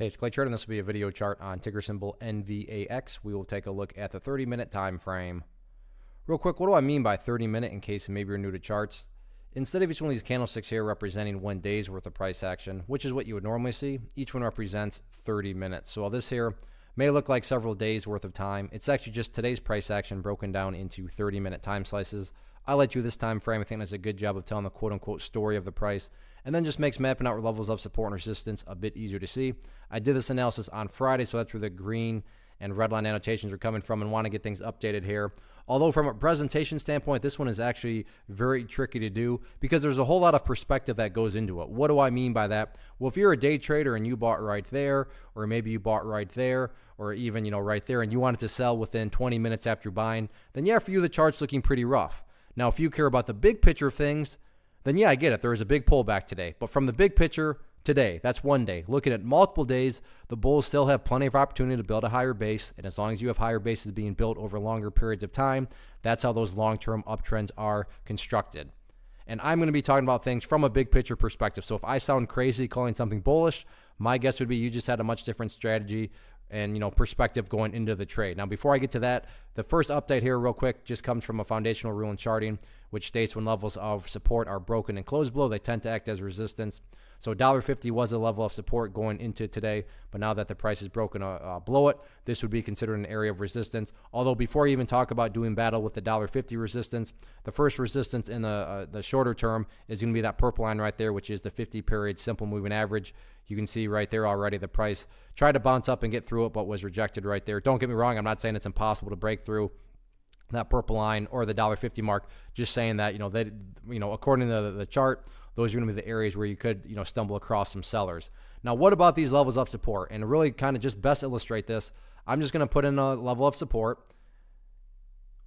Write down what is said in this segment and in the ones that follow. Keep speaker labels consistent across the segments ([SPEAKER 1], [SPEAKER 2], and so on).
[SPEAKER 1] Hey, it's Clay Trader, and this will be a video chart on ticker symbol NVAX. We will take a look at the 30-minute time frame. Real quick, what do I mean by 30-minute in case maybe you're new to charts? Instead of each one of these candlesticks here representing 1 day's worth of price action, which is what you would normally see, each one represents 30 minutes. So while this here may look like several days worth of time, it's actually just today's price action broken down into 30-minute time slices. I like to this time frame. I think that's a good job of telling the quote-unquote story of the price, and then just makes mapping out levels of support and resistance a bit easier to see. I did this analysis on Friday, so that's where the green and red line annotations are coming from, and want to get things updated here. Although from a presentation standpoint, this one is actually very tricky to do because there's a whole lot of perspective that goes into it. What do I mean by that? Well, if you're a day trader and you bought right there, or maybe you bought right there, or even right there, and you wanted to sell within 20 minutes after buying, then yeah, for you the chart's looking pretty rough. Now, if you care about the big picture of things, then yeah, I get it. There is a big pullback today. But from the big picture, today, that's 1 day. Looking at multiple days, the bulls still have plenty of opportunity to build a higher base. And as long as you have higher bases being built over longer periods of time, that's how those long-term uptrends are constructed. And I'm going to be talking about things from a big picture perspective. So if I sound crazy calling something bullish, my guess would be you just had a much different strategy and perspective going into the trade. Now, before I get to that, the first update here real quick just comes from a foundational rule in charting, which states when levels of support are broken and closed below, they tend to act as resistance. So $1.50 was a level of support going into today, but now that the price is broken below it, this would be considered an area of resistance. Although before you even talk about doing battle with the $1.50 resistance, the first resistance in the shorter term is going to be that purple line right there, which is the 50-period simple moving average. You can see right there already the price tried to bounce up and get through it, but was rejected right there. Don't get me wrong, I'm not saying it's impossible to break through that purple line or the $1.50 mark, just saying that, according to the chart, those are going to be the areas where you could, stumble across some sellers. Now, what about these levels of support? And to really kind of just best illustrate this, I'm just going to put in a level of support.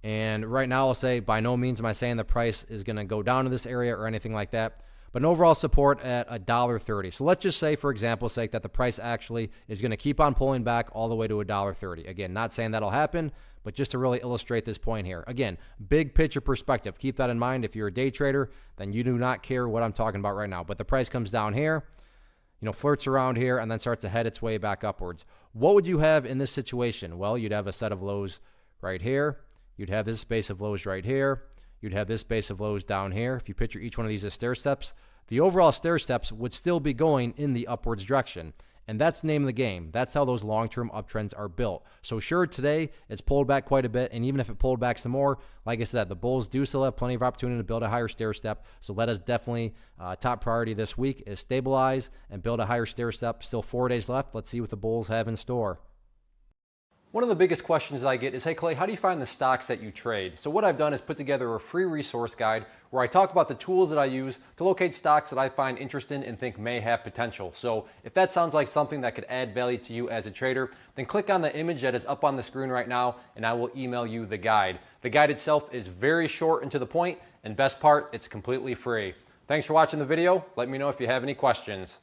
[SPEAKER 1] And right now I'll say by no means am I saying the price is going to go down to this area or anything like that, but an overall support at $1.30. So let's just say, for example's sake, that the price actually is going to keep on pulling back all the way to $1.30. Again, not saying that'll happen, but just to really illustrate this point here. Again, big picture perspective. Keep that in mind. If you're a day trader, then you do not care what I'm talking about right now. But the price comes down here, flirts around here, and then starts to head its way back upwards. What would you have in this situation? Well, you'd have a set of lows right here. You'd have this space of lows right here. You'd have this base of lows down here. If you picture each one of these as stair steps, the overall stair steps would still be going in the upwards direction. And that's the name of the game. That's how those long-term uptrends are built. So sure, today it's pulled back quite a bit, and even if it pulled back some more, like I said, the bulls do still have plenty of opportunity to build a higher stair step. So let us definitely, top priority this week is stabilize and build a higher stair step. Still 4 days left. Let's see what the bulls have in store. One of the biggest questions I get is, hey Clay, how do you find the stocks that you trade? So what I've done is put together a free resource guide where I talk about the tools that I use to locate stocks that I find interesting and think may have potential. So if that sounds like something that could add value to you as a trader, then click on the image that is up on the screen right now and I will email you the guide. The guide itself is very short and to the point, and best part, it's completely free. Thanks for watching the video. Let me know if you have any questions.